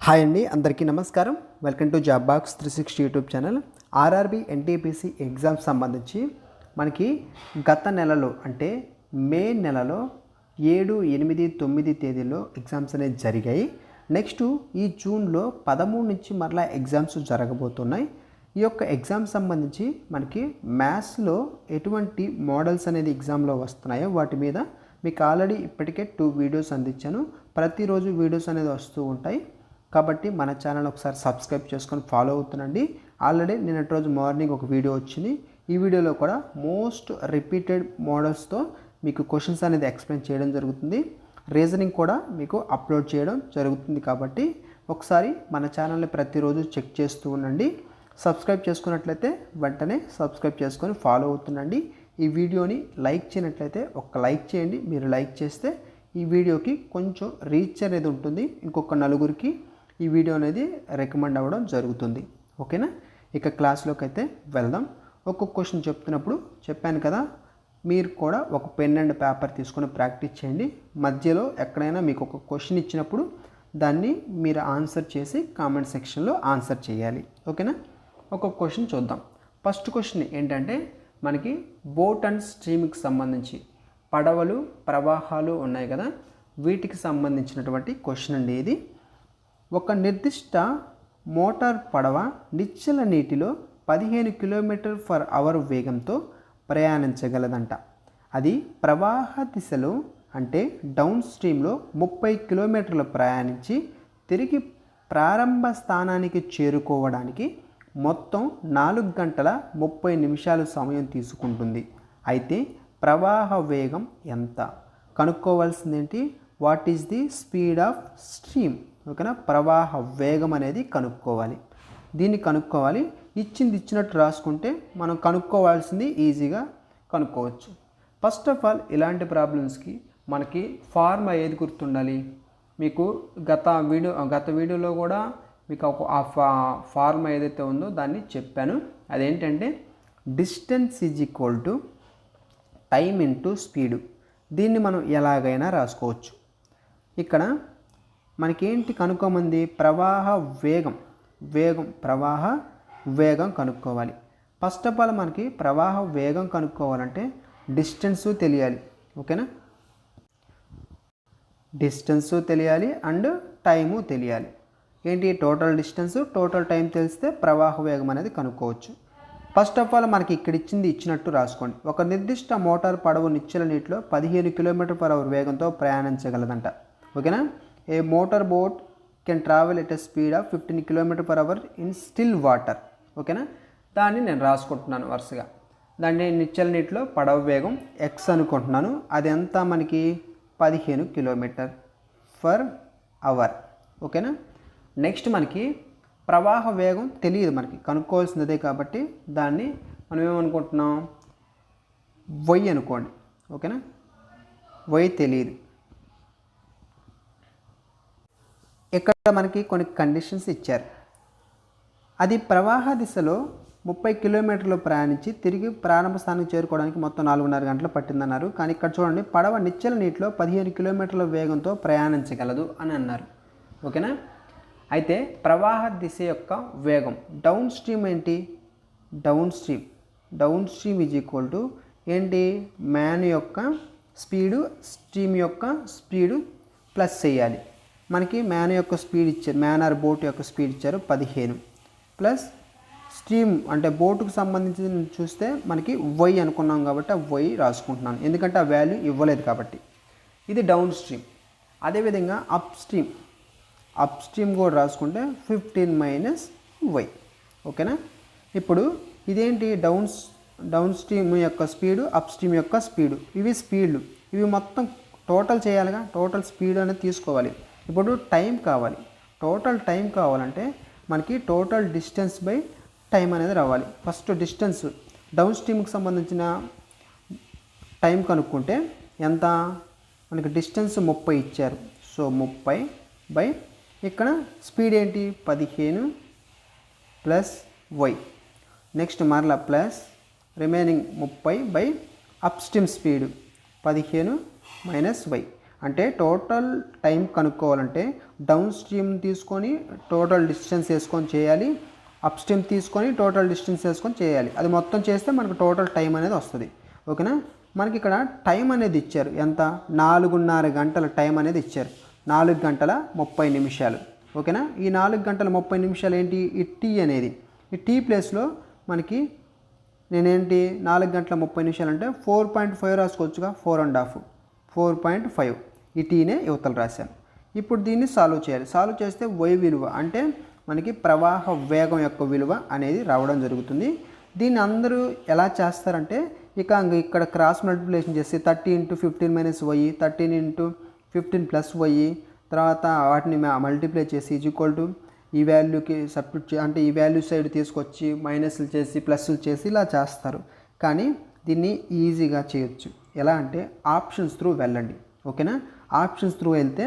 Hi అండి, అందరికీ నమస్కారం. Welcome to job box 360 YouTube channel. RRB NTPC exams సంబంధించి మనకి గత నెలలో అంటే మే నెలలో 7, 8, 9 తేదీల్లో ఎగ్జామ్స్ అనేవి జరిగాయి. నెక్స్ట్ ఈ జూన్లో 13 నుంచి మరలా ఎగ్జామ్స్ జరగబోతున్నాయి. ఈ యొక్క ఎగ్జామ్ సంబంధించి మనకి మ్యాథ్స్లో ఎటువంటి మోడల్స్ అనేది ఎగ్జామ్లో వస్తున్నాయో వాటి మీద మీకు ఆల్రెడీ ఇప్పటికే 2 వీడియోస్ అందించాను. ప్రతిరోజు వీడియోస్ అనేది వస్తూ ఉంటాయి కాబట్టి మన ఛానల్ ఒకసారి సబ్స్క్రైబ్ చేసుకొని ఫాలో అవుతుండండి. ఆల్రెడీ నిన్నటి రోజు మార్నింగ్ ఒక వీడియో వచ్చింది. ఈ వీడియోలో కూడా మోస్ట్ రిపీటెడ్ మోడల్స్తో మీకు క్వశ్చన్స్ అనేది ఎక్స్ప్లెయిన్ చేయడం జరుగుతుంది. రీజనింగ్ కూడా మీకు అప్లోడ్ చేయడం జరుగుతుంది కాబట్టి ఒకసారి మన ఛానల్ని ప్రతిరోజు చెక్ చేస్తూ ఉండండి. సబ్స్క్రైబ్ చేసుకున్నట్లయితే వెంటనే సబ్స్క్రైబ్ చేసుకొని ఫాలో అవుతుండండి. ఈ వీడియోని లైక్ చేయనట్లయితే ఒక లైక్ చేయండి. మీరు లైక్ చేస్తే ఈ వీడియోకి కొంచెం రీచ్ అనేది ఉంటుంది, ఇంకొక నలుగురికి ఈ వీడియో అనేది రికమెండ్ అవ్వడం జరుగుతుంది. ఓకేనా, ఇక క్లాస్లోకి అయితే వెళ్దాం. ఒక్కొక్క క్వశ్చన్ చెప్తున్నప్పుడు చెప్పాను కదా, మీరు కూడా ఒక పెన్ అండ్ పేపర్ తీసుకొని ప్రాక్టీస్ చేయండి. మధ్యలో ఎక్కడైనా మీకు ఒక క్వశ్చన్ ఇచ్చినప్పుడు దాన్ని మీరు ఆన్సర్ చేసి కామెంట్ సెక్షన్లో ఆన్సర్ చేయాలి. ఓకేనా, ఒక్కొక్క క్వశ్చన్ చూద్దాం. ఫస్ట్ క్వశ్చన్ ఏంటంటే మనకి బోట్ అండ్ స్ట్రీమ్కి సంబంధించి పడవలు ప్రవాహాలు ఉన్నాయి కదా, వీటికి సంబంధించినటువంటి క్వశ్చన్ అండి ఇది. ఒక నిర్దిష్ట మోటార్ పడవ నిశ్చల నీటిలో 15 km/h వేగంతో ప్రయాణించగలదంట. అది ప్రవాహ దిశలో అంటే డౌన్ స్ట్రీమ్లో 30 కిలోమీటర్లు ప్రయాణించి తిరిగి ప్రారంభ స్థానానికి చేరుకోవడానికి మొత్తం 4 గంటల 30 నిమిషాలు సమయం తీసుకుంటుంది. అయితే ప్రవాహ వేగం ఎంత? కనుక్కోవాల్సిందేంటి? What is the speed of stream? ఓకేనా, ప్రవాహ వేగం అనేది కనుక్కోవాలి. దీన్ని కనుక్కోవాలి. ఇచ్చినట్టు రాసుకుంటే మనం కనుక్కోవాల్సింది ఈజీగా కనుక్కోవచ్చు. ఫస్ట్ ఆఫ్ ఆల్ ఇలాంటి ప్రాబ్లమ్స్కి మనకి ఫార్ములా ఏది గుర్తుండాలి? మీకు గత వీడియోలో కూడా మీకు ఆ ఫార్ములా ఏదైతే ఉందో దాన్ని చెప్పాను. అదేంటంటే distance is equal to time into speed. దీన్ని మనం ఎలాగైనా రాసుకోవచ్చు. ఇక్కడ మనకేంటి కనుక్కోమంది? ప్రవాహ వేగం కనుక్కోవాలి. ఫస్ట్ ఆఫ్ ఆల్ మనకి ప్రవాహ వేగం కనుక్కోవాలంటే డిస్టెన్సు తెలియాలి. ఓకేనా, డిస్టెన్సు తెలియాలి అండ్ టైము తెలియాలి. ఏంటి? టోటల్ డిస్టెన్సు టోటల్ టైం తెలిస్తే ప్రవాహ వేగం అనేది కనుక్కోవచ్చు. ఫస్ట్ ఆఫ్ ఆల్ మనకి ఇక్కడ ఇచ్చినట్టు రాసుకోండి. ఒక నిర్దిష్ట మోటార్ పడవ నిశ్చల నీటిలో 15 km/h వేగంతో ప్రయాణించగలదంట. ఓకేనా, a motor boat can travel at a speed of 15 km/h in still water. ఓకేనా, దాన్ని నేను రాసుకుంటున్నాను వరుసగా. దాన్ని నిశ్చల నీటిలో పడవ వేగం ఎక్స్ అనుకుంటున్నాను. అది ఎంత మనకి? 15 km/h. ఓకేనా, నెక్స్ట్ మనకి ప్రవాహ వేగం తెలియదు, మనకి కనుక్కోవాల్సినదే కాబట్టి దాన్ని మనం ఏమనుకుంటున్నాం? వై అనుకోండి. ఓకేనా, వై తెలియదు. ఇక్కడ మనకి కొన్ని కండిషన్స్ ఇచ్చారు. అది ప్రవాహ దిశలో 30 కిలోమీటర్లు ప్రయాణించి తిరిగి ప్రారంభ స్థానానికి చేరుకోవడానికి మొత్తం 4.5 గంటలు పట్టిందన్నారు. కానీ ఇక్కడ చూడండి, పడవ నిశ్చల నీటిలో 15 కిలోమీటర్ల వేగంతో ప్రయాణించగలదు అని అన్నారు. ఓకేనా, అయితే ప్రవాహ దిశ యొక్క వేగం డౌన్ స్ట్రీమ్ ఏంటి? Down stream is equal to ఏంటి? మ్యాన్ యొక్క స్పీడు స్ట్రీమ్ యొక్క స్పీడు ప్లస్ చేయాలి. మనకి మ్యాన్ యొక్క స్పీడ్ ఇచ్చారు, మ్యాన్ ఆర్ బోట్ యొక్క స్పీడ్ ఇచ్చారు 15 ప్లస్ స్ట్రీమ్ అంటే బోటుకు సంబంధించి చూస్తే మనకి వై అనుకున్నాం కాబట్టి ఆ వై రాసుకుంటున్నాను, ఎందుకంటే ఆ వాల్యూ ఇవ్వలేదు కాబట్టి. ఇది డౌన్ స్ట్రీమ్. అదేవిధంగా అప్ స్ట్రీమ్ కూడా రాసుకుంటే 15 - వై. ఓకేనా, ఇప్పుడు ఇదేంటి? డౌన్ స్ట్రీమ్ యొక్క స్పీడు అప్ స్ట్రీమ్ యొక్క స్పీడు, ఇవి స్పీడ్లు. ఇవి మొత్తం టోటల్ చేయాలిగా, టోటల్ స్పీడ్ అనేది తీసుకోవాలి. ఇప్పుడు టైం కావాలి. టోటల్ టైం కావాలంటే మనకి టోటల్ డిస్టెన్స్ బై టైం అనేది రావాలి. ఫస్ట్ డిస్టెన్స్ డౌన్ స్ట్రీమ్కి సంబంధించిన టైం కనుక్కుంటే ఎంత? మనకి డిస్టెన్స్ 30 ఇచ్చారు. సో 30 బై ఇక్కడ స్పీడ్ ఏంటి? 15 ప్లస్ వై. నెక్స్ట్ మరలా plus remaining 30 by up stream speed 15 - Y. అంటే టోటల్ టైం కనుక్కోవాలంటే డౌన్ స్ట్రీమ్ తీసుకొని టోటల్ డిస్టెన్స్ వేసుకొని చేయాలి, అప్ స్ట్రీమ్ తీసుకొని టోటల్ డిస్టెన్స్ వేసుకొని చేయాలి. అది మొత్తం చేస్తే మనకు టోటల్ టైం అనేది వస్తుంది. ఓకేనా. మనకి ఇక్కడ టైం అనేది ఇచ్చారు, ఎంత 4:30 గంటల టైం అనేది ఇచ్చారు, 4 గంటల 30 నిమిషాలు. ఓకేనా. ఈ 4 గంటల 30 నిమిషాలు ఏంటి, ఈ టీ అనేది, ఈ టీ ప్లేస్లో మనకి నేనేంటి 4 గంటల 30 నిమిషాలు అంటే 4.5 రాసుకోవచ్చుగా, 4.5, 4.5 ఈ టీనే యువతలు రాశాను. ఇప్పుడు దీన్ని సాల్వ్ చేయాలి. సాల్వ్ చేస్తే y విలువ అంటే మనకి ప్రవాహ వేగం యొక్క విలువ అనేది రావడం జరుగుతుంది. దీన్ని అందరూ ఎలా చేస్తారంటే ఇక్కడ క్రాస్ మల్టిప్లికేషన్ చేసి 30 × 15 - y, 13 × 15 + y, తర్వాత వాటిని మల్టిప్లై చేసి ఈక్వల్ టు ఈ వాల్యూకి సబ్స్టిట్యూట్ అంటే ఈ వాల్యూ సైడ్ తీసుకొచ్చి మైనస్లు చేసి ప్లస్లు చేసి ఇలా చేస్తారు. కానీ దీన్ని ఈజీగా చేయొచ్చు. ఎలా అంటే ఆప్షన్స్ త్రూ వెళ్ళండి. ఓకేనా. ఆప్షన్స్ త్రూ వెళ్తే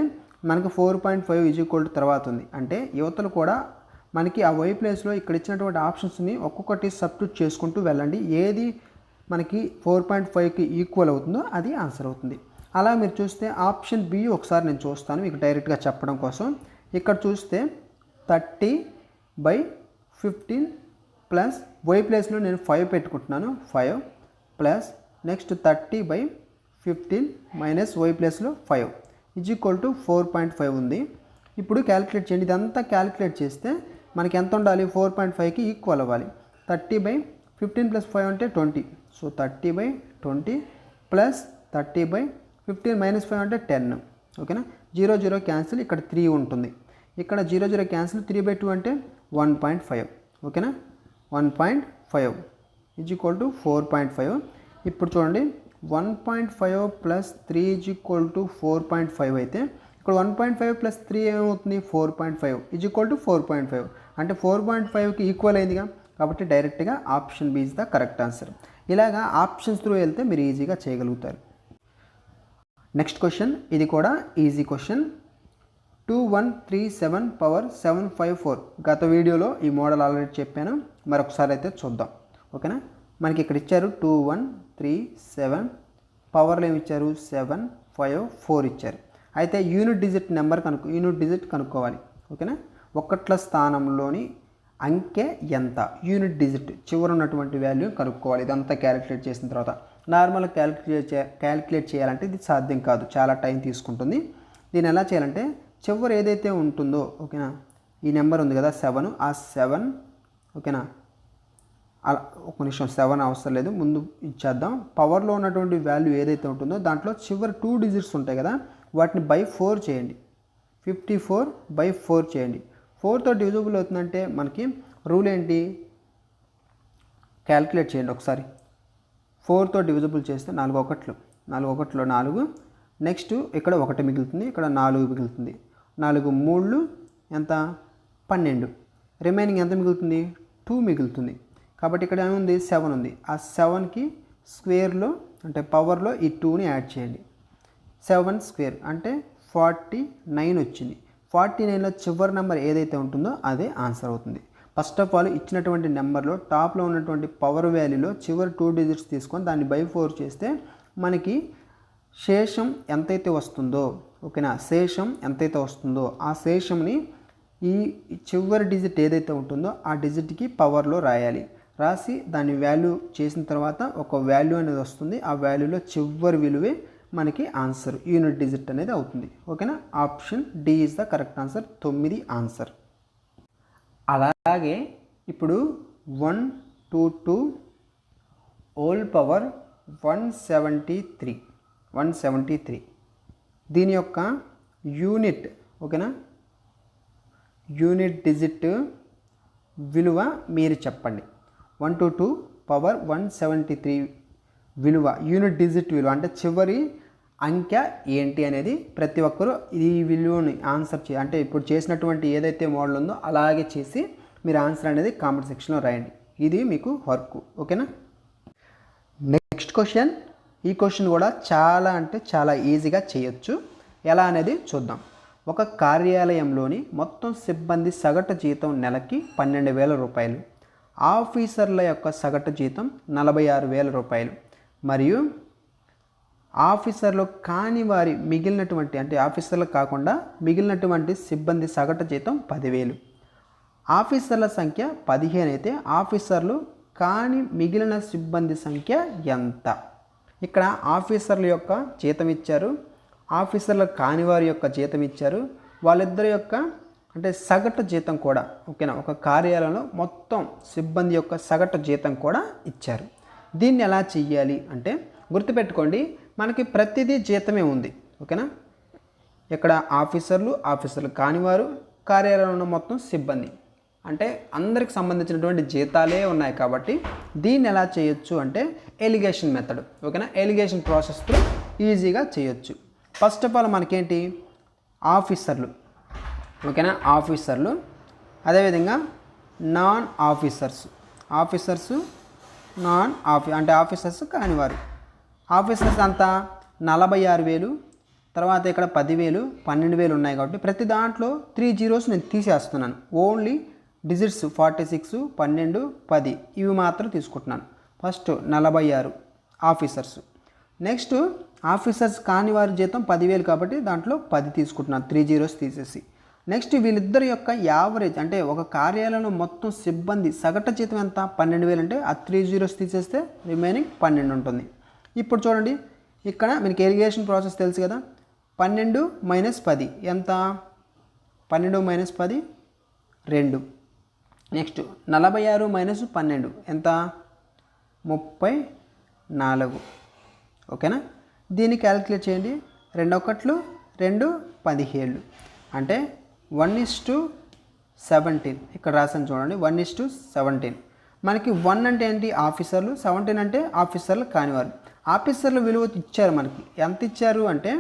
మనకి 4.5 తర్వాత ఉంది. అంటే యువతలు కూడా మనకి ఆ y ప్లేస్లో ఇక్కడ ఇచ్చినటువంటి ఆప్షన్స్ని ఒక్కొక్కటి సబ్స్టిట్యూట్ చేసుకుంటూ వెళ్ళండి. ఏది మనకి 4.5కి ఈక్వల్ అవుతుందో అది ఆన్సర్ అవుతుంది. అలా మీరు చూస్తే ఆప్షన్ బి ఒకసారి నేను చూస్తాను మీకు డైరెక్ట్గా చెప్పడం కోసం. ఇక్కడ చూస్తే 30/15 ప్లస్ y ప్లేస్లో నేను 5 పెట్టుకుంటున్నాను, 5 ప్లస్ నెక్స్ట్ 30/15 మైనస్ y ప్లేస్లో 5 = 4.5 ఉంది. ఇప్పుడు క్యాలిక్యులేట్ చేయండి. ఇదంతా క్యాలిక్యులేట్ చేస్తే మనకి ఎంత ఉండాలి, 4.5కి ఈక్వల్ అవ్వాలి. 30/15 + 5 అంటే 20. సో 30/20 ప్లస్ 30/15 - 5 అంటే 10. ఓకేనా. 0 0 క్యాన్సిల్, ఇక్కడ 3 ఉంటుంది. ఇక్కడ 0 0 క్యాన్సిల్, 3/2 అంటే 1.5. ఓకేనా. 1.5 = 4.5. ఇప్పుడు చూడండి 1.5 + 3 = 4.5 అయితే ఇక్కడ 1.5 + 3 ఏమవుతుంది, 4.5 = 4.5 అంటే 4.5కి ఈక్వల్ అయిందిగా. కాబట్టి డైరెక్ట్గా option B is the correct answer. ఇలాగా ఆప్షన్స్ త్రూ వెళ్తే మీరు ఈజీగా చేయగలుగుతారు. నెక్స్ట్ క్వశ్చన్, ఇది కూడా ఈజీ క్వశ్చన్. 2137 పవర్ 754. గత వీడియోలో ఈ మోడల్ ఆల్రెడీ చెప్పాను, మరొకసారి అయితే చూద్దాం. ఓకేనా. మనకి ఇక్కడ ఇచ్చారు 2137, పవర్లో ఏమి ఇచ్చారు 754 ఇచ్చారు. అయితే యూనిట్ డిజిట్ కనుక్కోవాలి. ఓకేనా. ఒకట్ల స్థానంలోని అంకె ఎంత, యూనిట్ డిజిట్ చివరి ఉన్నటువంటి వాల్యూ కనుక్కోవాలి. ఇదంతా క్యాలిక్యులేట్ చేసిన తర్వాత నార్మల్గా క్యాలిక్యులేట్ చేయాలంటే ఇది సాధ్యం కాదు, చాలా టైం తీసుకుంటుంది. దీన్ని ఎలా చేయాలంటే చివరి ఏదైతే ఉంటుందో, ఓకేనా, ఈ నెంబర్ ఉంది కదా 7, ఆ 7 ఓకేనా, అలా ఒక నిమిషం 7 అవసరం లేదు, ముందు ఇచ్చేద్దాం. పవర్లో ఉన్నటువంటి వాల్యూ ఏదైతే ఉంటుందో దాంట్లో చివరి 2 డిజిట్స్ ఉంటాయి కదా, వాటిని బై 4 చేయండి. 54/4 చేయండి. 4తో డివిజిబుల్ అవుతుందంటే మనకి రూల్ ఏంటి, క్యాల్కులేట్ చేయండి ఒకసారి. 4తో డివిజిబుల్ చేస్తే 4 1 4. నెక్స్ట్ ఇక్కడ 1 మిగులుతుంది, ఇక్కడ 4 మిగులుతుంది. 4 3 ఎంత, 12. రిమైనింగ్ ఎంత మిగులుతుంది, 2 మిగులుతుంది. కాబట్టి ఇక్కడ ఏముంది, 7 ఉంది. ఆ 7కి స్క్వేర్లో అంటే పవర్లో ఈ 2ని యాడ్ చేయండి. 7 స్క్వేర్ అంటే 49 వచ్చింది. 49లో చివరి నెంబర్ ఏదైతే ఉంటుందో అదే ఆన్సర్ అవుతుంది. ఫస్ట్ ఆఫ్ ఆల్ ఇచ్చినటువంటి నెంబర్లో టాప్లో ఉన్నటువంటి పవర్ వాల్యూలో చివరి 2 డిజిట్స్ తీసుకొని దాన్ని బై 4 చేస్తే మనకి శేషం ఎంతైతే వస్తుందో, ఓకేనా, శేషం ఎంతైతే వస్తుందో ఆ శేషంని ఈ చివరి డిజిట్ ఏదైతే ఉంటుందో ఆ డిజిట్కి పవర్లో రాయాలి. రాసి దాన్ని వాల్యూ చేసిన తర్వాత ఒక వాల్యూ అనేది వస్తుంది. ఆ వాల్యూలో చివరి విలువే మనకి ఆన్సర్, యూనిట్ డిజిట్ అనేది అవుతుంది. ఓకేనా. Option D is the correct answer, 9 answer. అలాగే ఇప్పుడు 122 హోల్ పవర్ 173 దీని యొక్క యూనిట్, ఓకేనా, యూనిట్ డిజిట్ విలువ మీరు చెప్పండి. 122 పవర్ 173 విలువ, యూనిట్ డిజిట్ విలువ అంటే చివరి అంకె ఏంటి అనేది ప్రతి ఒక్కరూ ఈ విలువని ఆన్సర్ అంటే ఇప్పుడు చేసినటువంటి ఏదైతే మోడల్ ఉందో అలాగే చేసి మీరు ఆన్సర్ అనేది కామెంట్ సెక్షన్లో రాయండి. ఇది మీకు వర్క్. ఓకేనా. నెక్స్ట్ క్వశ్చన్, ఈ క్వశ్చన్ కూడా చాలా అంటే చాలా ఈజీగా చేయొచ్చు. ఎలా అనేది చూద్దాం. ఒక కార్యాలయంలోని మొత్తం సిబ్బంది సగటు జీతం నెలకి 12,000 రూపాయలు. ఆఫీసర్ల యొక్క సగటు జీతం 46,000 రూపాయలు. మరియు ఆఫీసర్లు కాని వారి మిగిలినటువంటి అంటే ఆఫీసర్లు కాకుండా మిగిలినటువంటి సిబ్బంది సగటు జీతం 10,000. ఆఫీసర్ల సంఖ్య 15 అయితే ఆఫీసర్లు కాని మిగిలిన సిబ్బంది సంఖ్య ఎంత? ఇక్కడ ఆఫీసర్ల యొక్క జీతం ఇచ్చారు, ఆఫీసర్ల కాని వారి యొక్క జీతం ఇచ్చారు, వాళ్ళిద్దరి యొక్క అంటే సగటు జీతం కూడా ఓకేనా, ఒక కార్యాలయంలో మొత్తం సిబ్బంది యొక్క సగటు జీతం కూడా ఇచ్చారు. దీన్ని ఎలా చెయ్యాలి అంటే గుర్తుపెట్టుకోండి, మనకి ప్రతిదీ జీతమే ఉంది ఓకేనా. ఇక్కడ ఆఫీసర్లు కానివారు, కార్యాలయంలో మొత్తం సిబ్బంది అంటే అందరికి సంబంధించినటువంటి జీతాలే ఉన్నాయి కాబట్టి దీన్ని ఎలా చేయొచ్చు అంటే ఎలిగేషన్ మెథడ్ ఓకేనా, ఎలిగేషన్ ప్రాసెస్తో ఈజీగా చేయొచ్చు. ఫస్ట్ ఆఫ్ ఆల్ మనకేంటి ఆఫీసర్లు ఓకేనా, ఆఫీసర్లు అదేవిధంగా నాన్ ఆఫీసర్స్ అంటే ఆఫీసర్స్ కానివారు. ఆఫీసర్స్ అంతా 46,000, తర్వాత ఇక్కడ 10,000, 12,000 ఉన్నాయి కాబట్టి ప్రతి దాంట్లో 3 zeros నేను తీసేస్తున్నాను. ఓన్లీ డిజిట్స్ 46, 12, 10 ఇవి మాత్రం తీసుకుంటున్నాను. First 46 officers. నెక్స్ట్ ఆఫీసర్స్ కాని వారి జీతం 10,000 కాబట్టి దాంట్లో 10 తీసుకుంటున్నాను, 3 zeros తీసేసి. నెక్స్ట్ వీళ్ళిద్దరి యొక్క యావరేజ్ అంటే ఒక కార్యాలయంలో మొత్తం సిబ్బంది సగటు జీతం ఎంత 12,000 అంటే ఆ 3 zeros తీసేస్తే రిమైనింగ్ 12 ఉంటుంది. ఇప్పుడు చూడండి ఇక్కడ మీకు ఎలిగేషన్ ప్రాసెస్ తెలుసు కదా, 12 - 10 ఎంత? 12 - 10 2. నెక్స్ట్ 46 - 12 ఎంత? 34 ఓకేనా. దీన్ని క్యాలిక్యులేట్ చేయండి. 2 1 2 17 అంటే 1:17 ఇక్కడ రాసాను చూడండి, 1:17. మనకి 1 అంటే ఏంటి ఆఫీసర్లు, 17 అంటే ఆఫీసర్లు కానివారు. ఆఫీసర్ల విలువ ఇచ్చారు మనకి, ఎంత ఇచ్చారు అంటే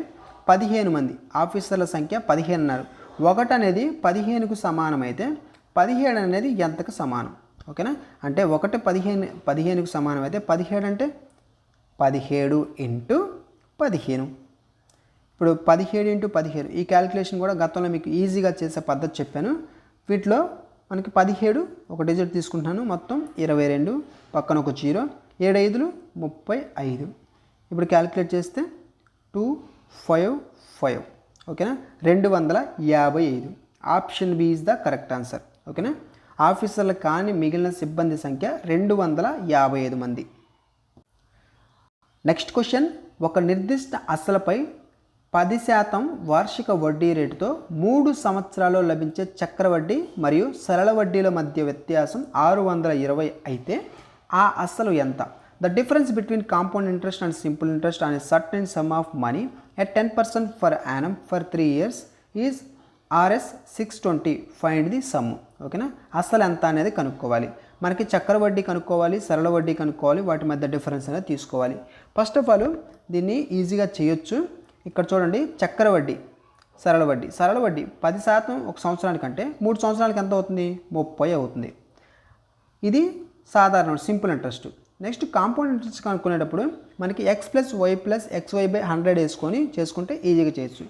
15 మంది, ఆఫీసర్ల సంఖ్య 15 అన్నారు. 1 అనేది 15కు సమానం అయితే 17 అనేది ఎంతకు సమానం ఓకేనా. అంటే 1 15కు సమానం అయితే 17 అంటే 17 × 15. ఇప్పుడు 17 × 15 ఈ క్యాలిక్యులేషన్ కూడా గతంలో మీకు ఈజీగా చేసే పద్ధతి చెప్పాను. వీటిలో మనకి 17 ఒక డిజిట్ తీసుకుంటున్నాను, మొత్తం 22, పక్కన ఒక 0, 7 5 35. ఇప్పుడు క్యాలిక్యులేట్ చేస్తే 255 ఓకేనా, 255. Option B is the correct answer ఓకేనా. ఆఫీసర్లు కానీ మిగిలిన సిబ్బంది సంఖ్య 255 మంది. నెక్స్ట్ క్వశ్చన్, ఒక నిర్దిష్ట అసలుపై 10% వార్షిక వడ్డీ రేటుతో 3 సంవత్సరాల్లో లభించే చక్రవడ్డీ మరియు సరళ వడ్డీల మధ్య వ్యత్యాసం 620 అయితే ఆ అసలు ఎంత? The difference between compound interest and simple interest on a certain some of money at 10% for annum for 3 years is Rs 620. Find the some ఓకేనా. అసలు ఎంత అనేది కనుక్కోవాలి. మనకి చక్రవడ్డీ కనుక్కోవాలి, సరళ వడ్డీ కనుక్కోవాలి, వాటి మధ్య డిఫరెన్స్ అనేది తీసుకోవాలి. ఫస్ట్ ఆఫ్ ఆల్ దీన్ని ఈజీగా చేయొచ్చు. ఇక్కడ చూడండి, చక్రవడ్డీ సరళ వడ్డీ 10% ఒక సంవత్సరానికంటే 3 సంవత్సరాలకి ఎంత అవుతుంది? 30 అవుతుంది. ఇది సాధారణ simple interest. Next compound interest కనుక్కునేటప్పుడు మనకి x + y + xy/100 వేసుకొని చేసుకుంటే ఈజీగా చేయొచ్చు.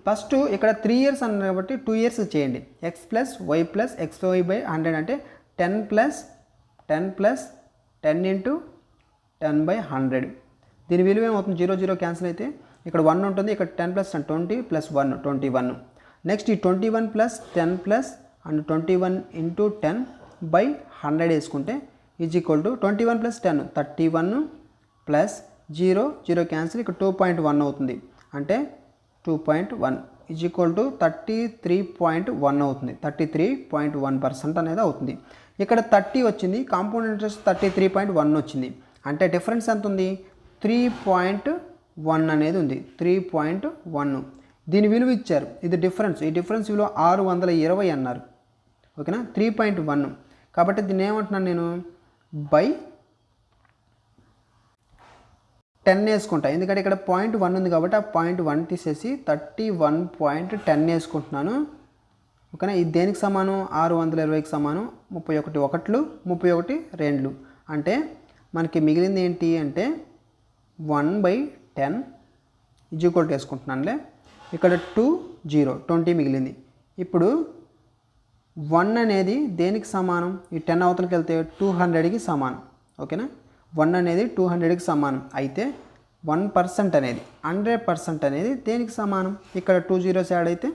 ఫస్ట్ ఇక్కడ 3 years అన్నారు కాబట్టి 2 years చేయండి. x + y + xy/100 అంటే 10 + 10 + 10 × 10/100. దీని విలువ ఏమవుతుంది? 0 0 క్యాన్సిల్ అయితే ఇక్కడ 1 ఉంటుంది, ఇక్కడ 10 + 10 20 + 1 21. నెక్స్ట్ ఈ 21 + 10 + 21 × 10/100 వేసుకుంటే ఈజ్ ఈక్వల్ టు 21 + 10 31 + 0 0 క్యాన్సిల్, ఇక్కడ 2.1 అవుతుంది. అంటే 2.1 ఈజ్ ఈక్వల్ టు 33.1 అవుతుంది. 33.1% అనేది అవుతుంది. ఇక్కడ 30 వచ్చింది, కాంపౌండ్ ఇంట్రెస్ట్ 33.1 వచ్చింది. అంటే డిఫరెన్స్ ఎంత ఉంది? 3.1 అనేది ఉంది. 3.1 దీని విలువ ఇచ్చారు, ఇది డిఫరెన్స్. ఈ డిఫరెన్స్ విలువ 620 అన్నారు ఓకేనా. 3.1 కాబట్టి దీన్ని ఏమంటున్నాను నేను? బై 10 వేసుకుంటా, ఎందుకంటే ఇక్కడ 0.1 ఉంది కాబట్టి ఆ 0.1 తీసేసి 31.10 వేసుకుంటున్నాను ఓకేనా. ఇది దేనికి సమానం? 620కి సమానం. 31 1 31 2 అంటే మనకి మిగిలింది ఏంటి అంటే 1/10 ఈజ్ ఈక్వల్ టు వేసుకుంటున్నానులే. ఇక్కడ 20 మిగిలింది. ఇప్పుడు 1 అనేది దేనికి సమానం? ఈ 10 అవతలకి వెళ్తే 200కి సమానం ఓకేనా. 1 అనేది 200కి సమానం అయితే 1% అనేది 100% అనేది దేనికి సమానం? ఇక్కడ 2 zeros యాడ్ అయితే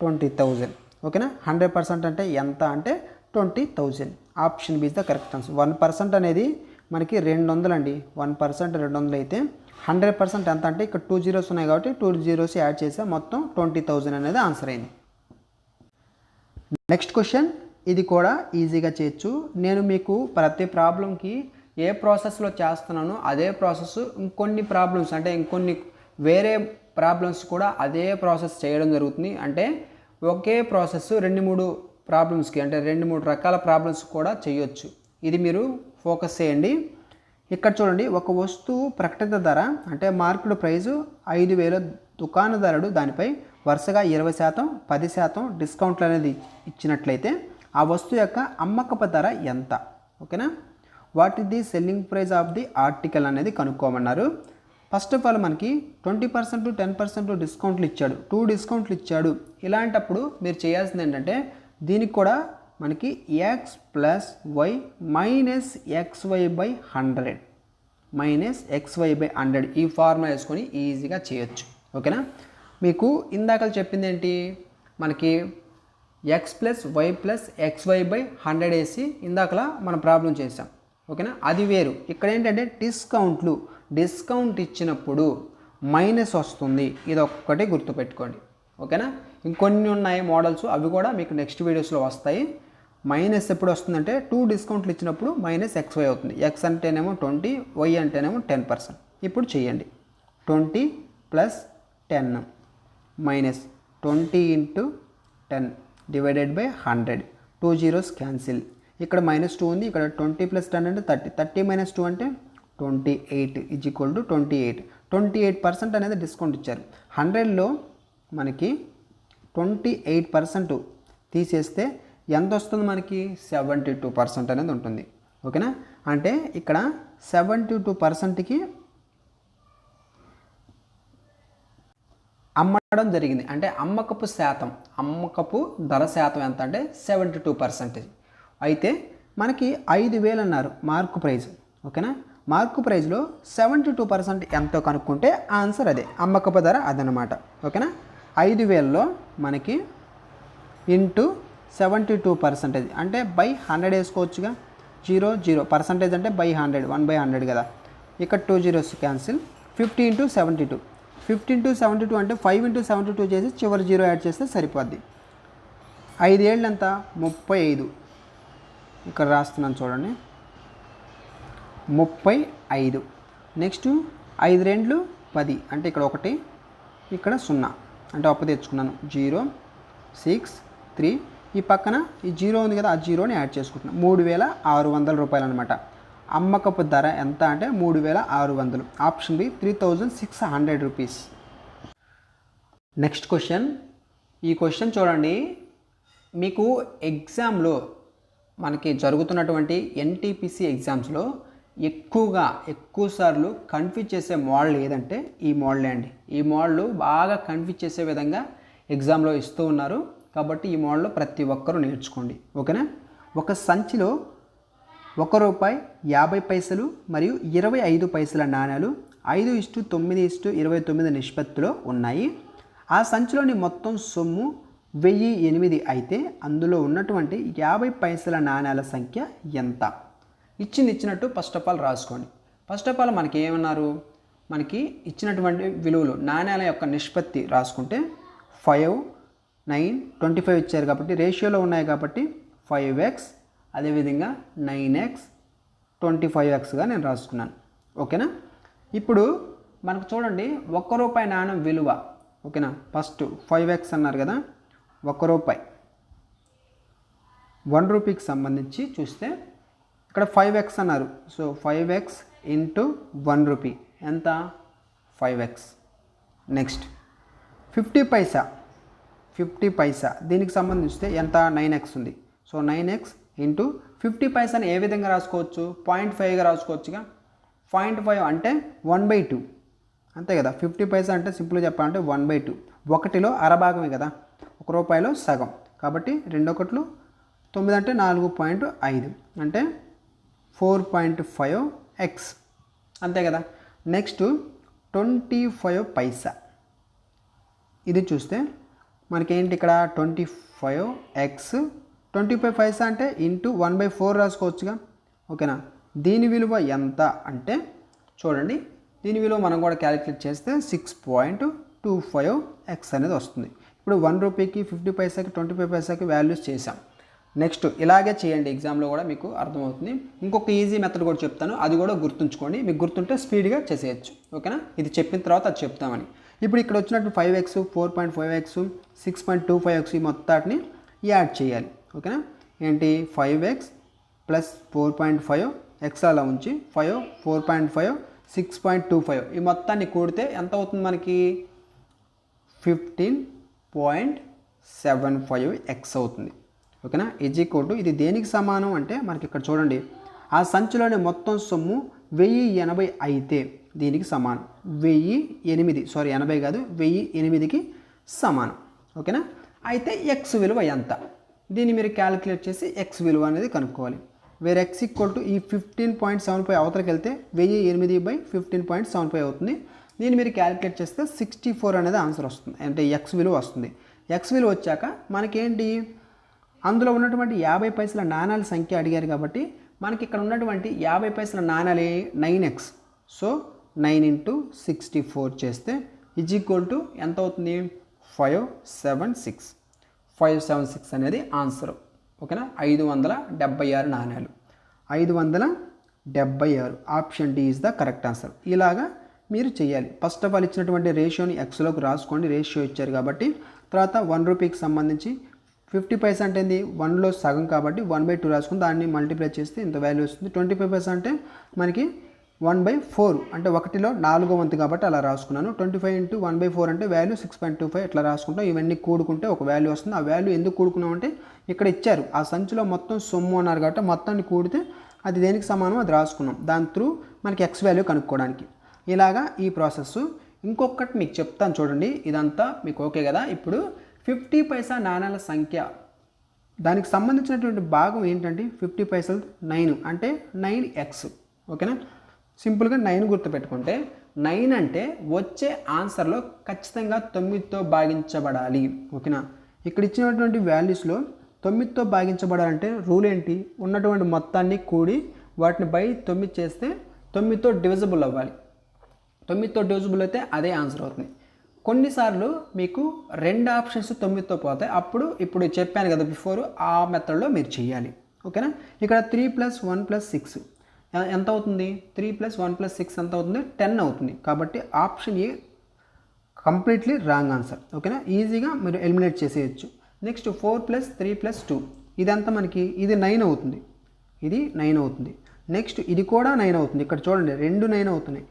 20,000. ఓకేనా? 100% అంటే ఎంత అంటే 20,000. Option B is the correct answer. 1% అనేది మనకి 200 అండి. 1% 200 అయితే 100% ఎంత అంటే ఇక్కడ 2 zeros ఉన్నాయి కాబట్టి 2 zeros యాడ్ చేసా, మొత్తం 20,000 అనేది ఆన్సర్ అయింది. నెక్స్ట్ క్వశ్చన్, ఇది కూడా ఈజీగా చేయొచ్చు. నేను మీకు ప్రతి ప్రాబ్లంకి ఏ ప్రాసెస్లో చేస్తున్నానో అదే ప్రాసెస్ ఇంకొన్ని ప్రాబ్లమ్స్ అంటే ఇంకొన్ని వేరే ప్రాబ్లమ్స్ కూడా అదే ప్రాసెస్ చేయడం జరుగుతుంది. అంటే ఒకే ప్రాసెస్ 2-3 ప్రాబ్లమ్స్కి అంటే 2-3 రకాల ప్రాబ్లమ్స్ కూడా చేయొచ్చు. ఇది మీరు ఫోకస్ చేయండి. ఇక్కడ చూడండి, ఒక వస్తువు ప్రకటిత ధర అంటే మార్కెట్ ప్రైజు 5,000, దుకాణదారుడు దానిపై వరుసగా 20%, 10% డిస్కౌంట్లు అనేది ఇచ్చినట్లయితే ఆ వస్తువు యొక్క అమ్మకపు ధర ఎంత? ఓకేనా? What is the selling price of the article అనేది కనుక్కోమన్నారు. ఫస్ట్ ఆఫ్ ఆల్ మనకి 20%, 10% డిస్కౌంట్లు ఇచ్చాడు, 2 డిస్కౌంట్లు ఇచ్చాడు. ఇలాంటప్పుడు మీరు చేయాల్సింది ఏంటంటే దీనికి కూడా మనకి x + y - xy/100 -xy/100 ఈ ఫార్ములా వేసుకొని ఈజీగా చేయొచ్చు. ఓకేనా? మీకు ఇందాక చెప్పింది ఏంటి, మనకి x + y + xy/100 వేసి ఇందాకలా మనం ప్రాబ్లం చేసాం. ఓకేనా? అది వేరు. ఇక్కడ ఏంటంటే డిస్కౌంట్ ఇచ్చినప్పుడు మైనస్ వస్తుంది. ఇది ఒక్కటి గుర్తుపెట్టుకోండి. ఓకేనా? ఇంకొన్ని ఉన్నాయి మోడల్స్, అవి కూడా మీకు నెక్స్ట్ వీడియోస్లో వస్తాయి. మైనస్ ఎప్పుడు వస్తుందంటే 2 డిస్కౌంట్లు ఇచ్చినప్పుడు -xy అవుతుంది. x అంటేనేమో 20, y అంటేనేమో 10%. ఇప్పుడు చేయండి. 20 + 10 -20 × 10 / 100. 2 zeros క్యాన్సిల్. ఇక్కడ -2 ఉంది, ఇక్కడ 20 + 10 అంటే 30. 30 - 2 అంటే 28 = 28. 28% అనేది డిస్కౌంట్ ఇచ్చారు. 100లో మనకి 28% తీసేస్తే ఎంత వస్తుంది? మనకి 72% అనేది ఉంటుంది. ఓకేనా? అంటే ఇక్కడ 72%కి అమ్మడం జరిగింది. అంటే అమ్మకపు ధర శాతం ఎంత అంటే 72%. అయితే మనకి 5,000 అన్నారు మార్కు ప్రైజ్. ఓకేనా? మార్కు ప్రైజ్లో 72% ఎంతో కనుక్కుంటే ఆన్సర్ అదే, అమ్మకపు ధర అదనమాట. ఓకేనా? 5,000లో మనకి ఇంటూ 72% అంటే /100 వేసుకోవచ్చుగా. 0 పర్సంటేజ్ అంటే /100, 1/100 కదా. ఇక్కడ 2 zeros క్యాన్సిల్. 50 × 72. 50 × 72 అంటే 5 × 72 చేసి చివరి 0 యాడ్ చేస్తే సరిపోద్ది. 5 ఏళ్ళు ఎంత? 35. ఇక్కడ రాస్తున్నాను చూడండి, 35. నెక్స్ట్ 5 2 10 అంటే ఇక్కడ 1, ఇక్కడ 0 అంటే అప్పు తెచ్చుకున్నాను. 0 6 3. ఈ పక్కన ఈ 0 ఉంది కదా, ఆ 0ని యాడ్ చేసుకుంటున్నాను. 3,600 రూపాయలు అనమాట. అమ్మకపు ధర ఎంత అంటే 3,600. Option B 3,600 rupees. Next question, ఈ క్వశ్చన్ చూడండి. మీకు ఎగ్జామ్లో మనకి జరుగుతున్నటువంటి NTPC ఎగ్జామ్స్లో ఎక్కువ సార్లు కన్ఫ్యూజ్ చేసే మోడల్ ఏదంటే ఈ మోడలే అండి. ఈ మోడల్ బాగా కన్ఫ్యూజ్ చేసే విధంగా ఎగ్జామ్లో ఇస్తూ ఉన్నారు. కాబట్టి ఈ మోడల్లో ప్రతి ఒక్కరూ నేర్చుకోండి. ఓకేనా? ఒక సంచిలో ₹1, 50 పైసలు మరియు 25 పైసల నాణ్యాలు 5:9:29 నిష్పత్తిలో ఉన్నాయి. ఆ సంచిలోని మొత్తం సొమ్ము 1008 అయితే అందులో ఉన్నటువంటి 50 పైసల నాణ్యాల సంఖ్య ఎంత? ఇచ్చినట్టు ఫస్ట్ ఆఫ్ ఆల్ రాసుకోండి. ఫస్ట్ ఆఫ్ ఆల్ మనకి ఏమన్నారు, మనకి ఇచ్చినటువంటి విలువలు నాణ్యాల యొక్క నిష్పత్తి రాసుకుంటే 5, 9, 25 ఇచ్చారు కాబట్టి రేషియోలో ఉన్నాయి కాబట్టి 5x, అదేవిధంగా 9x, 25xగా నేను రాసుకున్నాను. ఓకేనా? ఇప్పుడు మనకు చూడండి ₹1 నాణ్యం విలువ. ఓకేనా? ఫస్ట్ 5x అన్నారు కదా, ₹1 రూపీకి సంబంధించి చూస్తే ఇక్కడ 5x అన్నారు. సో 5x × 1 రూపీ ఎంత? 5x. నెక్స్ట్ 50 పైసా దీనికి సంబంధించి ఎంత? 9x ఉంది. సో 9x × 50 పైసాని ఏ విధంగా రాసుకోవచ్చు? 0.5గా రాసుకోవచ్చుగా. 0.5 అంటే 1/2 అంతే కదా. 50 పైసా అంటే సింపుల్గా చెప్పాలంటే 1/2. 1లో అరభాగమే కదా, ₹1లో సగం కాబట్టి 2 1 9 అంటే 4.5 అంటే 4.5x అంతే కదా. నెక్స్ట్ 25 పైసా. ఇది చూస్తే మనకేంటి ఇక్కడ 25x 25 పైసా అంటే ఇంటూ 1/4 రాసుకోవచ్చుగా. ఓకేనా, దీని విలువ ఎంత అంటే చూడండి, దీని విలువ మనం కూడా క్యాలిక్యులేట్ చేస్తే 6.25x అనేది వస్తుంది. ఇప్పుడు 1 రూపీకి 50 పైసాకి 25 పైసాకి వాల్యూస్ చేసాం. నెక్స్ట్ ఇలాగే చేయండి, ఎగ్జామ్లో కూడా మీకు అర్థమవుతుంది. ఇంకొక ఈజీ మెథడ్ కూడా చెప్తాను, అది కూడా గుర్తుంచుకోండి. మీకు గుర్తుంటే స్పీడ్గా చేసేయచ్చు. ఓకేనా, ఇది చెప్పిన తర్వాత అది చెప్తామని. ఇప్పుడు ఇక్కడ వచ్చినట్టు 5x 4.5x 6.25x ఈ మొత్తాన్ని యాడ్ చేయాలి. ఓకేనా, ఏంటి 5x ప్లస్ 4.5 ఎక్స్ అలా ఉంచి 5 4.5 6.25 ఈ మొత్తాన్ని కూడితే ఎంత అవుతుంది మనకి 15.75x అవుతుంది. ఓకేనా, ఇది దేనికి సమానం అంటే మనకి ఇక్కడ చూడండి, ఆ సంచిలోని మొత్తం సొమ్ము 1080 అయితే దీనికి సమానం. 1008 కాదు 1008కి సమానం. ఓకేనా, అయితే ఎక్స్ విలువ ఎంత, దీన్ని మీరు క్యాలిక్యులేట్ చేసి ఎక్స్ విలువ అనేది కనుక్కోవాలి. వేర్ ఎక్స్ ఈక్వల్ టు ఈ 15.75 అవతలకి వెళ్తే 1008/15.75 అవుతుంది. దీన్ని మీరు క్యాలిక్యులేట్ చేస్తే 64 అనేది ఆన్సర్ వస్తుంది, అంటే ఎక్స్ విలువ వస్తుంది. ఎక్స్ విలువ వచ్చాక మనకేంటి, అందులో ఉన్నటువంటి 50 పైసల నాణాల సంఖ్య అడిగారు కాబట్టి మనకి ఇక్కడ ఉన్నటువంటి 50 పైసల నాణాలే 9x. సో 9 × 64 చేస్తే ఈక్వల్ టు ఎంత అవుతుంది 576 అనేది ఆన్సర్. ఓకేనా, 576 నాణాలు, 576. Option D is the correct answer. ఇలాగా మీరు చేయాలి. ఫస్ట్ ఆఫ్ ఆల్ ఇచ్చినటువంటి రేషియోని ఎక్స్లోకి రాసుకోండి, రేషియో ఇచ్చారు కాబట్టి. తర్వాత 1 రూపీకి సంబంధించి 50 పైసా అంటే ఏంది, 1లో సగం కాబట్టి 1/2 రాసుకుని దాన్ని మల్టిప్లై చేస్తే ఇంత వాల్యూ వస్తుంది. 25 పైసా అంటే మనకి 1/4 అంటే 1లో 4వ వంతు కాబట్టి అలా రాసుకున్నాను. 25 × 1/4 అంటే వాల్యూ 6.25 ఇట్లా రాసుకుంటాం. ఇవన్నీ కూడుకుంటే ఒక వాల్యూ వస్తుంది. ఆ వాల్యూ ఎందుకు కూడుకున్నామంటే ఇక్కడ ఇచ్చారు, ఆ సంచిలో మొత్తం సొమ్ము అన్నారు కాబట్టి మొత్తాన్ని కూడితే అది దేనికి సమానం అది రాసుకున్నాం. దాని త్రూ మనకి ఎక్స్ వాల్యూ కనుక్కోవడానికి. ఇలాగా ఈ ప్రాసెస్. ఇంకొకటి మీకు చెప్తాను చూడండి, ఇదంతా మీకు ఓకే కదా. ఇప్పుడు 50 పైసా నాణాల సంఖ్య, దానికి సంబంధించినటువంటి భాగం ఏంటంటే 50 పైసలు 9 అంటే 9x. ఓకేనా, సింపుల్గా 9 గుర్తుపెట్టుకుంటే 9 అంటే వచ్చే ఆన్సర్లో ఖచ్చితంగా 9తో భాగించబడాలి. ఓకేనా, ఇక్కడ ఇచ్చినటువంటి వాల్యూస్లో 9తో భాగించబడాలంటే రూల్ ఏంటి, ఉన్నటువంటి మొత్తాన్ని కూడి వాటిని బై 9 చేస్తే 9తో డివిజిబుల్ అవ్వాలి. 9తో డివిజిబుల్ అయితే అదే ఆన్సర్ అవుతుంది. కొన్నిసార్లు మీకు 2 ఆప్షన్స్ 9తో పోతాయి, అప్పుడు ఇప్పుడు చెప్పాను కదా బిఫోర్, ఆ మెథడ్లో మీరు చేయాలి. ఓకేనా, ఇక్కడ 3 + 1 + 6 ఎంత అవుతుంది, 3 + 1 + 6 ఎంత అవుతుంది 10 అవుతుంది. కాబట్టి option a completely wrong answer. ఓకేనా, ఈజీగా మీరు ఎలిమినేట్ చేసేయచ్చు. నెక్స్ట్ 4 + 3 + 2 ఇదంతా మనకి ఇది 9 అవుతుంది, ఇది 9 అవుతుంది. నెక్స్ట్ ఇది కూడా 9 అవుతుంది. ఇక్కడ చూడండి 2 9 అవుతున్నాయి.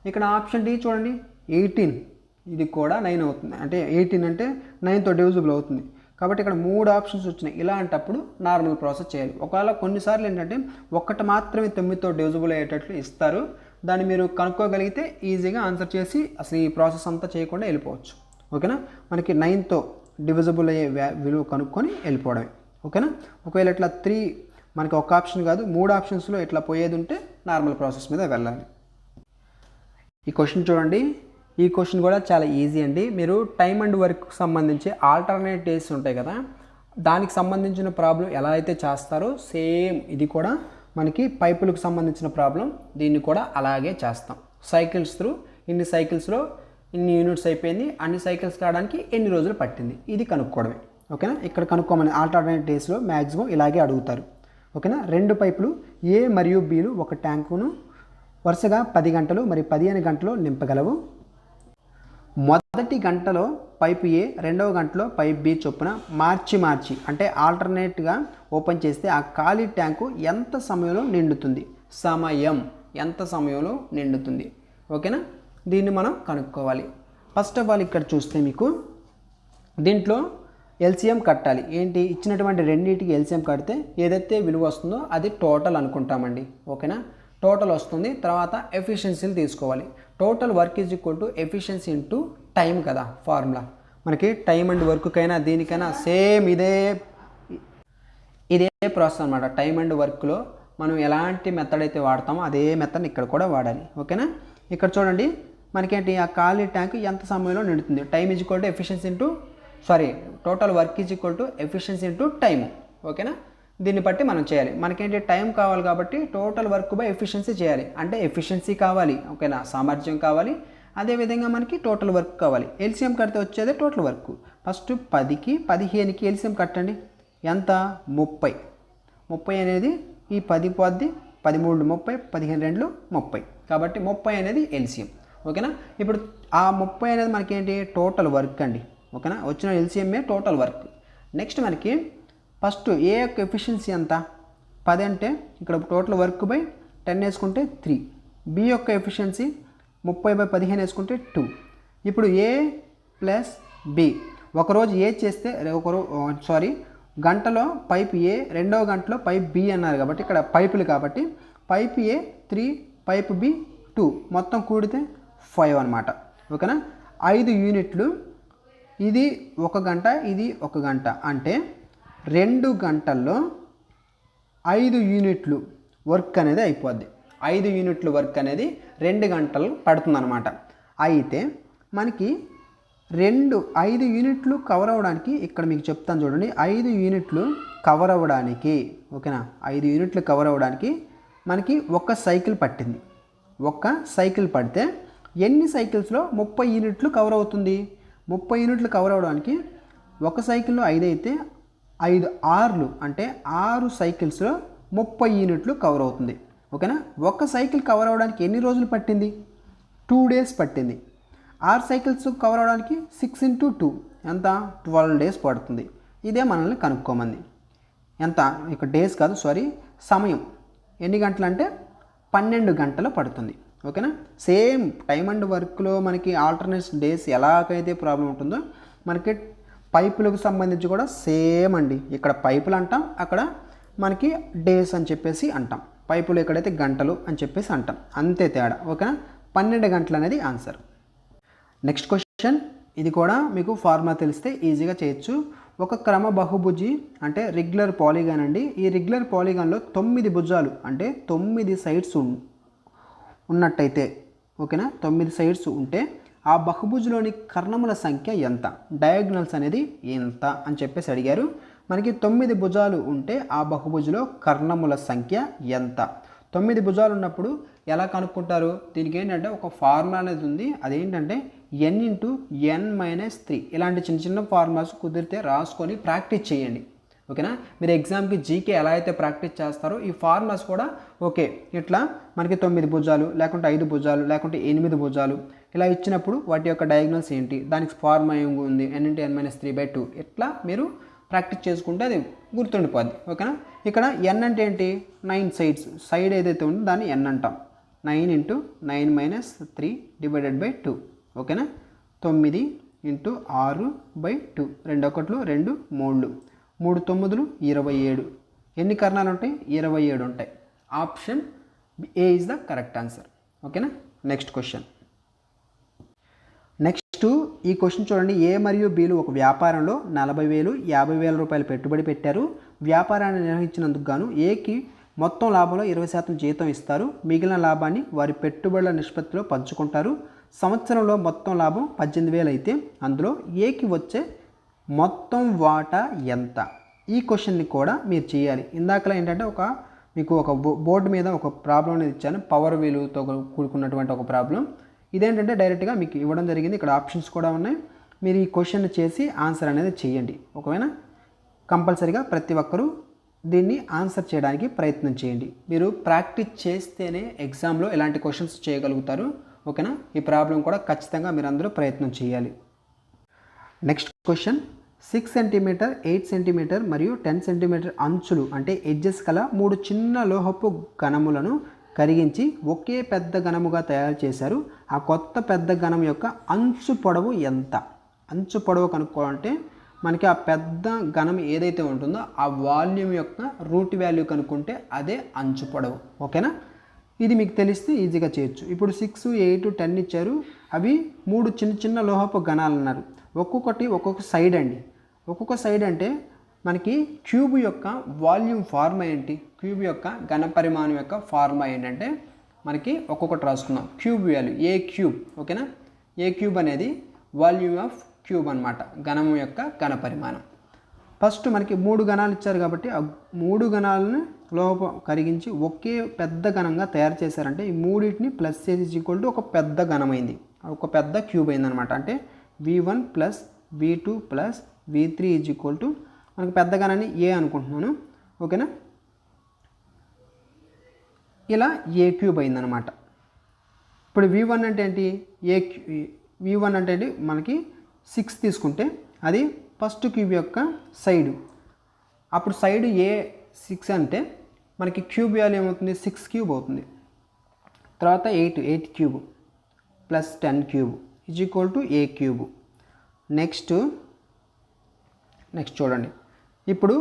ఇక్కడ ఆప్షన్ డి చూడండి 18, ఇది కూడా 9 అవుతుంది. అంటే 18 అంటే 9తో డివిజిబుల్ అవుతుంది. కాబట్టి ఇక్కడ 3 ఆప్షన్స్ వచ్చినాయి. ఇలాంటప్పుడు నార్మల్ ప్రాసెస్ చేయాలి. ఒకవేళ కొన్నిసార్లు ఏంటంటే ఒక్కటి మాత్రమే 9తో డివిజిబుల్ అయ్యేటట్లు ఇస్తారు, దాన్ని మీరు కనుక్కోగలిగితే ఈజీగా ఆన్సర్ చేసి అసలు ఈ ప్రాసెస్ అంతా చేయకుండా వెళ్ళిపోవచ్చు. ఓకేనా, మనకి 9తో డివిజిబుల్ అయ్యే విలువ కనుక్కొని వెళ్ళిపోవడమే. ఓకేనా, ఒకవేళ ఇట్లా 3 మనకి ఒక ఆప్షన్ కాదు 3 ఆప్షన్స్లో ఇట్లా పోయేది ఉంటే నార్మల్ ప్రాసెస్ మీద వెళ్ళాలి. ఈ క్వశ్చన్ చూడండి, ఈ క్వశ్చన్ కూడా చాలా ఈజీ అండి. మీరు టైమ్ అండ్ వర్క్కి సంబంధించి ఆల్టర్నేట్ డేస్ ఉంటాయి కదా, దానికి సంబంధించిన ప్రాబ్లం ఎలా అయితే చేస్తారో సేమ్ ఇది కూడా మనకి పైపులకు సంబంధించిన ప్రాబ్లం, దీన్ని కూడా అలాగే చేస్తాం. సైకిల్స్ త్రూ ఇన్ని సైకిల్స్లో ఇన్ని యూనిట్స్ అయిపోయింది, అన్ని సైకిల్స్ కావడానికి ఎన్ని రోజులు పట్టింది, ఇది కనుక్కోవడమే. ఓకేనా, ఇక్కడ కనుక్కోమని ఆల్టర్నేట్ డేస్లో మ్యాక్సిమం ఇలాగే అడుగుతారు. ఓకేనా, 2 పైపులు ఏ మరియు బిలు ఒక ట్యాంకును వరుసగా 10 గంటలు మరి 15 గంటలు నింపగలవు. మొదటి గంటలో పైపు ఏ, రెండవ గంటలో పైప్ బి చొప్పున మార్చి అంటే ఆల్టర్నేట్గా ఓపెన్ చేస్తే ఆ ఖాళీ ట్యాంకు ఎంత సమయంలో నిండుతుంది, ఎంత సమయంలో నిండుతుంది. ఓకేనా, దీన్ని మనం కనుక్కోవాలి. ఫస్ట్ ఆఫ్ ఆల్ ఇక్కడ చూస్తే మీకు దీంట్లో ఎల్సిఎం కట్టాలి. ఏంటి, ఇచ్చినటువంటి రెండింటికి ఎల్సిఎం కడితే ఏదైతే విలువ వస్తుందో అది టోటల్ అనుకుంటామండి. ఓకేనా, టోటల్ వస్తుంది. తర్వాత ఎఫిషియన్సీలు తీసుకోవాలి. Total work is equal to efficiency into time కదా ఫార్ములా. మనకి టైం అండ్ వర్క్కైనా దీనికైనా సేమ్ ఇదే ప్రాసెస్ అనమాట. టైం అండ్ వర్క్లో మనం ఎలాంటి మెథడ్ అయితే వాడతామో అదే మెథడ్ ఇక్కడ కూడా వాడాలి. ఓకేనా, ఇక్కడ చూడండి మనకేంటి ఆ ఖాళీ ట్యాంక్ ఎంత సమయంలో నిండుతుంది. Time is equal to efficiency into total work is equal to efficiency into time. ఓకేనా, దీన్ని బట్టి మనం చేయాలి. మనకేంటి టైం కావాలి కాబట్టి టోటల్ వర్క్ బై ఎఫిషియన్సీ చేయాలి. అంటే ఎఫిషియన్సీ కావాలి, ఓకేనా, సామర్థ్యం కావాలి, అదేవిధంగా మనకి టోటల్ వర్క్ కావాలి. ఎల్సిఎం కడితే వచ్చేదే టోటల్ వర్క్. ఫస్ట్ 10కి 15కి ఎల్సిఎం కట్టండి. ఎంత? 30. 30 అనేది ఈ 10 పోద్ది, 13 30, 15 2 30. కాబట్టి 30 అనేది ఎల్సిఎం. ఓకేనా, ఇప్పుడు ఆ 30 అనేది మనకేంటి? టోటల్ వర్క్ అండి. ఓకేనా, వచ్చిన ఎల్సిఎంఏ టోటల్ వర్క్. నెక్స్ట్ మనకి ఫస్ట్ ఏ యొక్క ఎఫిషియన్సీ ఎంత? 10 అంటే ఇక్కడ టోటల్ వర్క్ బై 10 వేసుకుంటే 3. బి యొక్క ఎఫిషియన్సీ 30/15 వేసుకుంటే 2. ఇప్పుడు ఏ ప్లస్ బి, ఒకరోజు ఏ చేస్తే గంటలో పైప్ ఏ, రెండవ గంటలో పైప్ బి అన్నారు కాబట్టి ఇక్కడ పైపులు కాబట్టి పైప్ ఏ 3, పైప్ బి 2, మొత్తం కూడితే 5 అనమాట. ఓకేనా, 5 యూనిట్లు. ఇది 1 గంట, ఇది 1 గంట, అంటే 2 గంటల్లో 5 యూనిట్లు వర్క్ అనేది అయిపోద్ది. 5 యూనిట్లు వర్క్ అనేది 2 గంటలు పడుతుందన్నమాట. అయితే మనకి 5 యూనిట్లు కవర్ అవ్వడానికి ఇక్కడ మీకు చెప్తాను చూడండి. 5 యూనిట్లు కవర్ అవ్వడానికి, ఓకేనా, 5 యూనిట్లు కవర్ అవ్వడానికి మనకి ఒక సైకిల్ పట్టింది. ఒక సైకిల్ పడితే ఎన్ని సైకిల్స్లో 30 యూనిట్లు కవర్ అవుతుంది? 30 యూనిట్లు కవర్ అవ్వడానికి ఒక సైకిల్లో 5 అయితే 5 ఆర్లు అంటే 6 సైకిల్స్లో 30 యూనిట్లు కవర్ అవుతుంది. ఓకేనా, ఒక సైకిల్ కవర్ అవ్వడానికి ఎన్ని రోజులు పట్టింది? 2 డేస్ పట్టింది. 6 సైకిల్స్ కవర్ అవ్వడానికి 6 × 2 ఎంత? 12 డేస్ పడుతుంది. ఇదే మనల్ని కనుక్కోమంది. ఎంత? ఇక డేస్ కాదు, సమయం ఎన్ని గంటలు అంటే 12 గంటలు పడుతుంది. ఓకేనా, సేమ్ టైమ్ అండ్ వర్క్లో మనకి ఆల్టర్నేట్ డేస్ ఎలాగైతే ప్రాబ్లం ఉంటుందో మనకి పైపులకు సంబంధించి కూడా సేమ్ అండి. ఇక్కడ పైపులు అంటాం, అక్కడ మనకి డేస్ అని చెప్పేసి అంటాం. పైపులు ఎక్కడైతే గంటలు అని చెప్పేసి అంటాం, అంతే తేడా. ఓకేనా, 12 గంటలు అనేది ఆన్సర్. నెక్స్ట్ క్వశ్చన్, ఇది కూడా మీకు ఫార్ములా తెలిస్తే ఈజీగా చేయొచ్చు. ఒక క్రమ బహుభుజి అంటే రెగ్యులర్ పాలిగాన్ అండి. ఈ రెగ్యులర్ పాలిగాన్లో 9 భుజాలు అంటే 9 సైడ్స్ ఉన్నట్టయితే, ఓకేనా, 9 సైడ్స్ ఉంటే ఆ బహుభుజులోని కర్ణముల సంఖ్య ఎంత? డయాగ్నల్స్ అనేది ఎంత అని చెప్పేసి అడిగారు. మనకి 9 భుజాలు ఉంటే ఆ బహుభుజులో కర్ణముల సంఖ్య ఎంత? 9 భుజాలు ఉన్నప్పుడు ఎలా కనుక్కుంటారు? దీనికి ఏంటంటే ఒక ఫార్ములా అనేది ఉంది. అదేంటంటే n × n-3. ఇలాంటి చిన్న చిన్న ఫార్ములాస్ కుదిరితే రాసుకొని ప్రాక్టీస్ చేయండి. ఓకేనా, మీరు ఎగ్జామ్కి జీకే ఎలా అయితే ప్రాక్టీస్ చేస్తారో ఈ ఫార్ములాస్ కూడా ఓకే. ఇట్లా మనకి 9 భుజాలు, లేకుంటే 5 భుజాలు, లేకుంటే 8 భుజాలు ఇలా ఇచ్చినప్పుడు వాటి యొక్క డయాగ్నల్స్ ఏంటి, దానికి ఫార్ములా ఏం ఉంది, n × n-3/2. ఇట్లా మీరు ప్రాక్టీస్ చేసుకుంటే అది గుర్తుండిపోద్ది. ఓకేనా, ఇక్కడ n అంటే ఏంటి? 9 సైడ్స్. సైడ్ ఏదైతే ఉందో దాన్ని n అంటాం. 9 × 9 - 3/2. ఓకేనా, 9 × 6/2. 2 1 2 3 3 9 27. ఎన్ని కర్ణాలు ఉంటాయి? 27 ఉంటాయి. Option A is the correct answer. ఓకేనా, నెక్స్ట్ క్వశ్చన్. నెక్స్ట్ ఈ క్వశ్చన్ చూడండి. ఏ మరియు బిలు ఒక వ్యాపారంలో 40,000 50,000 రూపాయలు పెట్టుబడి పెట్టారు. వ్యాపారాన్ని నిర్వహించినందుకు గాను ఏకి మొత్తం లాభంలో 20% జీతం ఇస్తారు. మిగిలిన లాభాన్ని వారి పెట్టుబడుల నిష్పత్తిలో పంచుకుంటారు. సంవత్సరంలో మొత్తం లాభం 18,000 అయితే అందులో ఏకి వచ్చే మొత్తం వాటా ఎంత? ఈ క్వశ్చన్ని కూడా మీరు చేయాలి. ఇందాకలా ఏంటంటే మీకు ఒక బోర్డు మీద ఒక ప్రాబ్లం అనేది ఇచ్చాను, పవర్ విలువతో కూడుకున్నటువంటి ఒక ప్రాబ్లం. ఇదేంటంటే డైరెక్ట్గా మీకు ఇవ్వడం జరిగింది. ఇక్కడ ఆప్షన్స్ కూడా ఉన్నాయి. మీరు ఈ క్వశ్చన్ చేసి ఆన్సర్ అనేది చేయండి. ఒకవేళ కంపల్సరీగా ప్రతి ఒక్కరూ దీన్ని ఆన్సర్ చేయడానికి ప్రయత్నం చేయండి. మీరు ప్రాక్టీస్ చేస్తేనే ఎగ్జామ్లో ఇలాంటి క్వశ్చన్స్ చేయగలుగుతారు. ఓకేనా, ఈ ప్రాబ్లం కూడా ఖచ్చితంగా మీరు అందరూ ప్రయత్నం చేయాలి. Next question. 6 సెంటీమీటర్ 8 సెంటీమీటర్ మరియు 10 సెంటీమీటర్ అంచులు అంటే ఎడ్జెస్ కల 3 చిన్న లోహపు ఘనములను కరిగించి ఒకే పెద్ద ఘనముగా తయారు చేశారు. ఆ కొత్త పెద్ద ఘనం యొక్క అంచు పొడవు ఎంత? అంచు పొడవు కనుక్కోవాలంటే మనకి ఆ పెద్ద ఘనం ఏదైతే ఉంటుందో ఆ వాల్యూమ్ యొక్క రూట్ వాల్యూ కనుక్కుంటే అదే అంచు పొడవు. ఓకేనా, ఇది మీకు తెలిస్తే ఈజీగా చేయొచ్చు. ఇప్పుడు 6 8 10 ఇచ్చారు. అవి 3 చిన్న చిన్న లోహపు ఘనాలు అన్నారు. ఒక్కొక్కటి ఒక్కొక్క సైడ్ అండి. ఒక్కొక్క సైడ్ అంటే మనకి క్యూబ్ యొక్క వాల్యూమ్ ఫార్ములా ఏంటి? క్యూబ్ యొక్క ఘన పరిమాణం యొక్క ఫార్ములా ఏంటంటే మనకి ఒక్కొక్కటి రాసుకుందాం. క్యూబ్ వాల్యూ ఏ క్యూబ్, ఓకేనా. ఏ క్యూబ్ అనేది వాల్యూమ్ ఆఫ్ క్యూబ్ అనమాట, ఘనము యొక్క ఘన పరిమాణం. ఫస్ట్ మనకి 3 ఘనాలు ఇచ్చారు కాబట్టి ఆ 3 ఘనాలను లోపం కరిగించి ఒకే పెద్ద ఘనంగా తయారు చేశారంటే ఈ మూడింటిని ప్లస్ చేసి ఈక్వల్ టు ఒక పెద్ద ఘనమైంది, ఒక పెద్ద క్యూబ్ అయిందనమాట. అంటే V1 plus V2 plus V3 is equal to మనకి పెద్ద ఘనాన్ని ఏ అనుకుంటున్నాను, ఓకేనా. ఇలా ఏ క్యూబ్ అయిందనమాట. ఇప్పుడు V1 అంటే ఏంటి, V1 అంటే ఏంటి, మనకి 6 తీసుకుంటే అది ఫస్ట్ క్యూబ్ యొక్క సైడు. అప్పుడు సైడు A6 అంటే మనకి క్యూబ్ వాల్యూ ఏమవుతుంది, 6 క్యూబ్ అవుతుంది. తర్వాత 8 cube plus 10 cube is equal to a cube. Next చూడండి, ఇప్పుడు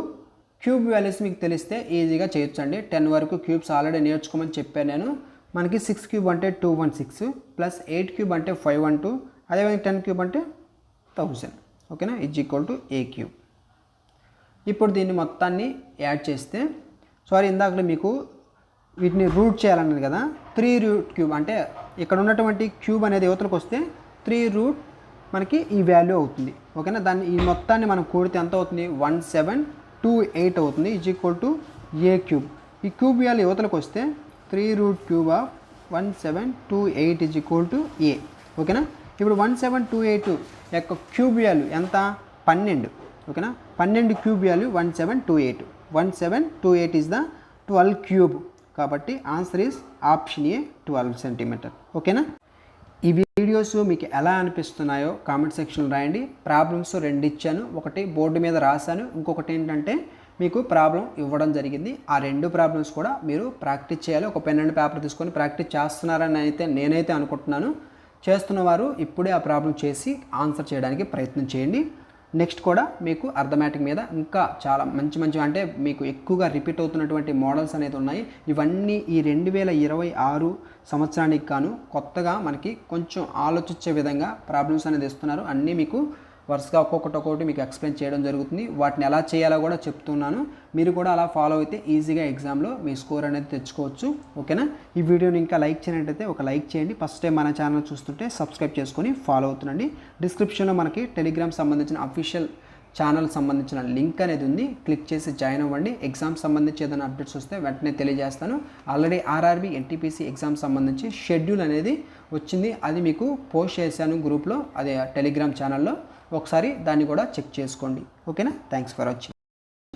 క్యూబ్ వాల్యూస్ మీకు తెలిస్తే ఈజీగా చేయొచ్చండి. 10 వరకు క్యూబ్స్ ఆల్రెడీ నేర్చుకోమని చెప్పాను నేను. మనకి 6 క్యూబ్ అంటే 216 ప్లస్ 8 క్యూబ్ అంటే 512, అదేవిధంగా 10 క్యూబ్ అంటే 1000, ఓకేనా, is equal to a cube. ఇప్పుడు దీన్ని మొత్తాన్ని యాడ్ చేస్తే, ఇందాకలో మీకు వీటిని రూట్ చేయాలన్నది కదా, 3 రూట్ క్యూబ్ అంటే ఇక్కడ ఉన్నటువంటి క్యూబ్ అనేది యువతలకు వస్తే 3 రూట్ మనకి ఈ వాల్యూ అవుతుంది, ఓకేనా. దాన్ని ఈ మొత్తాన్ని మనం కూడితే ఎంత అవుతుంది, 1728 అవుతుంది, is equal to a cube. ఈ క్యూబ్ వాల్యూ యువతలకు వస్తే 3 root cube of 1728 is equal to a, ఓకేనా. ఇప్పుడు 1728 యొక్క క్యూబ్ వాల్యూ ఎంత, 12, ఓకేనా. 12 cube value 1728 is the 12 cube. కాబట్టి answer is option A 12 centimetre, ఓకేనా. ఈ వీడియోస్ మీకు ఎలా అనిపిస్తున్నాయో కామెంట్ సెక్షన్లో రాయండి. ప్రాబ్లమ్స్ 2 ఇచ్చాను, ఒకటి బోర్డు మీద రాశాను, ఇంకొకటి ఏంటంటే మీకు ప్రాబ్లం ఇవ్వడం జరిగింది. ఆ 2 ప్రాబ్లమ్స్ కూడా మీరు ప్రాక్టీస్ చేయాలి. ఒక పెన్ అండ్ పేపర్ తీసుకొని ప్రాక్టీస్ చేస్తున్నారని నేనైతే అనుకుంటున్నాను. చేస్తున్నవారు ఇప్పుడే ఆ ప్రాబ్లం చేసి ఆన్సర్ చేయడానికి ప్రయత్నం చేయండి. నెక్స్ట్ కూడా మీకు అర్థమెటిక్ మీద ఇంకా చాలా మంచి అంటే మీకు ఎక్కువగా రిపీట్ అవుతున్నటువంటి మోడల్స్ అనేది ఉన్నాయి. ఇవన్నీ ఈ 2026 సంవత్సరానికి గాను కొత్తగా మనకి కొంచెం ఆలోచించే విధంగా ప్రాబ్లమ్స్ అనేది ఇస్తున్నారు. అన్నీ మీకు వరుసగా ఒక్కొక్కటి మీకు ఎక్స్ప్లెయిన్ చేయడం జరుగుతుంది. వాటిని ఎలా చేయాలో కూడా చెప్తున్నాను. మీరు కూడా అలా ఫాలో అయితే ఈజీగా ఎగ్జామ్లో మీ స్కోర్ అనేది తెచ్చుకోవచ్చు, ఓకేనా. ఈ వీడియోని ఇంకా లైక్ చేయనట్టయితే ఒక లైక్ చేయండి. ఫస్ట్ టైం మన ఛానల్ చూస్తుంటే సబ్స్క్రైబ్ చేసుకొని ఫాలో అవుతుండండి. డిస్క్రిప్షన్లో మనకి టెలిగ్రామ్ సంబంధించిన అఫీషియల్ ఛానల్ సంబంధించిన లింక్ అనేది ఉంది, క్లిక్ చేసి జాయిన్ అవ్వండి. ఎగ్జామ్ సంబంధించి ఏదైనా అప్డేట్స్ వస్తే వెంటనే తెలియజేస్తాను. ఆల్రెడీ ఆర్ఆర్బీ ఎన్టీపీసీ ఎగ్జామ్ సంబంధించి షెడ్యూల్ అనేది వచ్చింది, అది మీకు పోస్ట్ చేశాను గ్రూప్లో, అదే టెలిగ్రామ్ ఛానల్లో. ఒకసారి దాన్ని కూడా చెక్ చేసుకోండి, ఓకేనా. Thanks for watching.